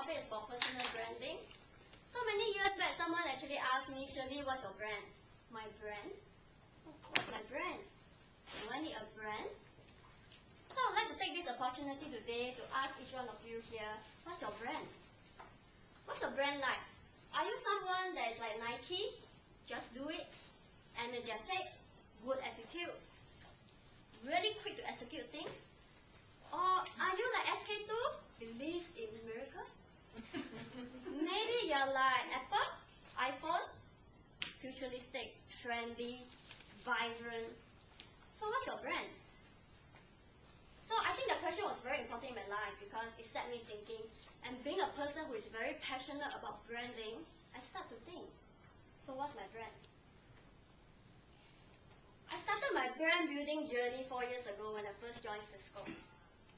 topic is about personal branding. So many years back, someone actually asked me, Shirley, what's your brand? My brand? What's my brand? Do I need a brand? So I'd like to take this opportunity today to ask each one of you here, what's your brand? What's your brand like? Are you someone that is like Nike? Just do it. Energetic? Good attitude? Really quick to execute things? Or are you like SK2? Believes in miracles? Maybe you're like Apple, iPhone, futuristic, trendy, vibrant. So what's your brand? So I think the question was very important in my life because it set me thinking. And being a person who is very passionate about branding, I start to think, so what's my brand? I started my brand building journey 4 years ago when I first joined Cisco.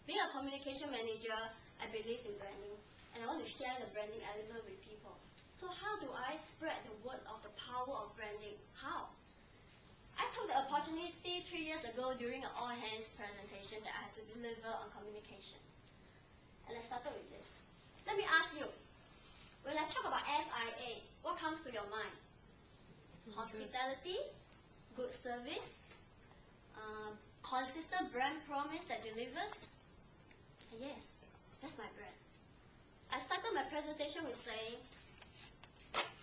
Being a communication manager, I believe in branding, and I want to share the branding element with people. So how do I spread the word of the power of branding? How? I took the opportunity 3 years ago during an all-hands presentation that I had to deliver on communication. And I started with this. Let me ask you, when I talk about SIA, what comes to your mind? Hospitality, good service, consistent brand promise that delivers. Yes, that's my brand. I started my presentation with saying,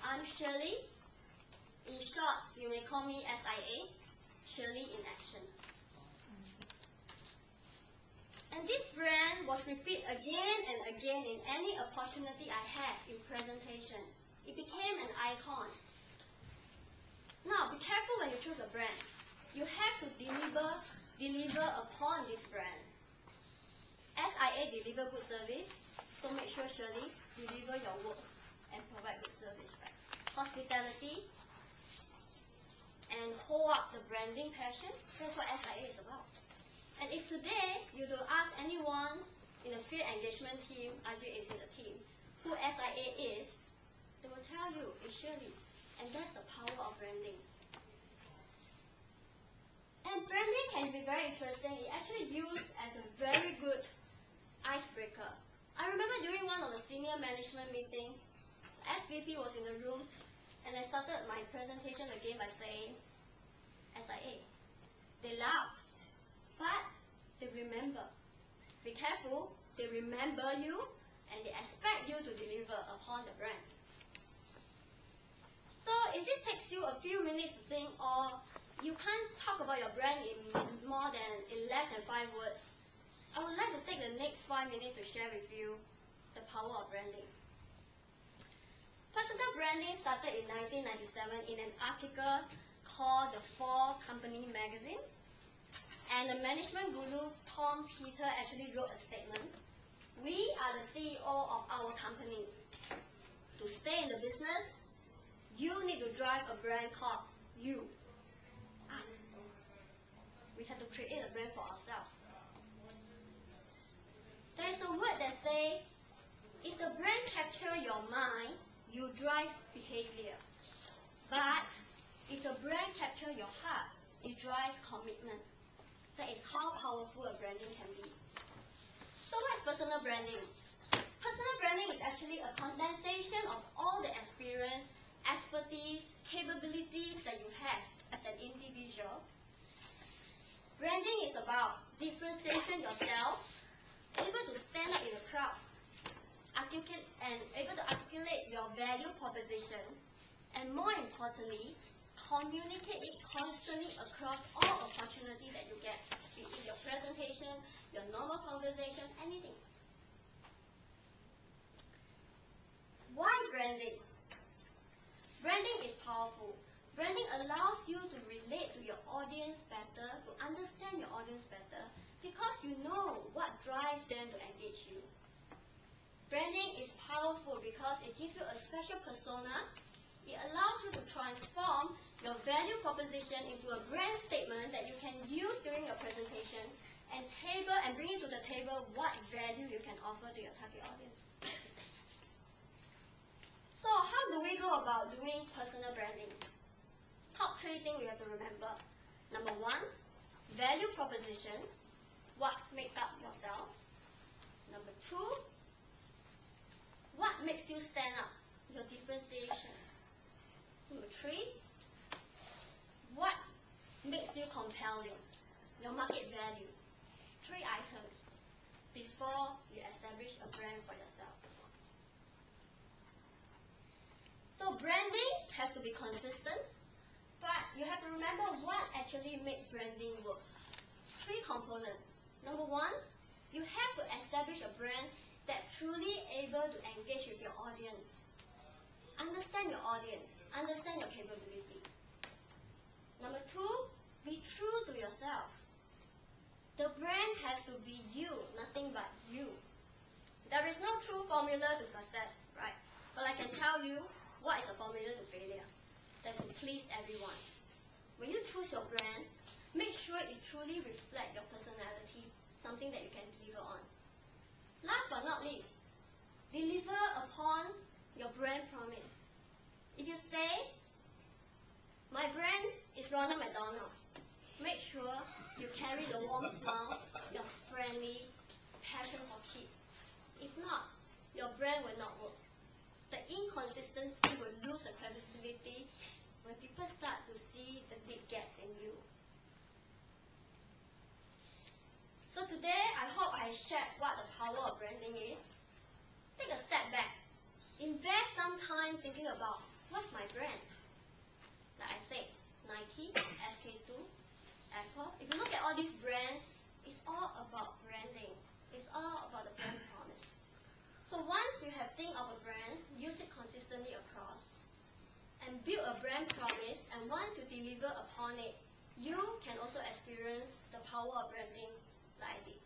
I'm Shirley. In short, you may call me SIA, Shirley in action. And this brand was repeated again and again in any opportunity I had in presentation. It became an icon. Now, be careful when you choose a brand. You have to deliver upon this brand. SIA deliver good service, so make sure Shirley deliver your work and provide good service. Right? Hospitality and hold up the branding passion. That's what SIA is about. And if today you do ask anyone in the field engagement team, RJ is in the team, who SIA is, they will tell you it's Shirley. And that's the power of branding. And branding can be very interesting. It's actually used as a very good icebreaker. I remember during one of the senior management meeting, the SVP was in the room, and I started my presentation again by saying, SIA. They laugh, but they remember. Be careful, they remember you, and they expect you to deliver upon the brand. So if it takes you a few minutes to think, or you can't talk about your brand in less than 5 words, I would like to take the next 5 minutes to share with you the power of branding. Personal branding started in 1997 in an article called The 4 Company magazine. And the management guru Tom Peter actually wrote a statement. We are the CEO of our company. To stay in the business, you need to drive a brand called you. Us. We have to create a brand for ourselves. There is a word that says, if the brand captures your mind, you drive behavior. But if the brand captures your heart, it drives commitment. That is how powerful a branding can be. So what is personal branding? Personal branding is actually a condensation of all the experience, expertise, capabilities that you have as an individual. Branding is about differentiation yourself, able to stand up in a crowd, and able to articulate your value proposition, and more importantly, communicate it constantly across all opportunities that you get, be it your presentation, your normal conversation, anything. Why branding? Branding is powerful. Branding allows you to relate to your audience better, to understand your audience better, because you know what drives them to engage you. Branding is powerful because it gives you a special persona. It allows you to transform your value proposition into a brand statement that you can use during your presentation and bring it to the table what value you can offer to your target audience. So how do we go about doing personal branding? Top 3 things we have to remember. Number 1, value proposition. What makes up yourself? Number 2, you stand out? Your differentiation. Number 3, what makes you compelling? Your market value. 3 items before you establish a brand for yourself. So branding has to be consistent, but you have to remember what actually makes branding work. 3 components. Number 1, you have to establish a brand that's truly able to engage with your audience. Understand your audience. Understand your capability. Number 2, be true to yourself. The brand has to be you, nothing but you. There is no true formula to success, right? But I can tell you what is the formula to failure. That's to please everyone. When you choose your brand, make sure it truly reflects your personality, something that you can deliver on. Last but not least, deliver upon your brand promise. If you say, my brand is Ronald McDonald, make sure you carry the warm smile, your friendly passion for kids. If not, your brand will not work. The inconsistency will lose the credibility when people start to see the deep gaps in you. So today, I hope I shared what the power of branding is. Take a step back. Invest some time thinking about what's my brand. Like I said, Nike, SK2, Apple. If you look at all these brands, it's all about branding. It's all about the brand promise. So once you have think of a brand, use it consistently across, and build a brand promise, and once you deliver upon it, you can also experience the power of branding like I did.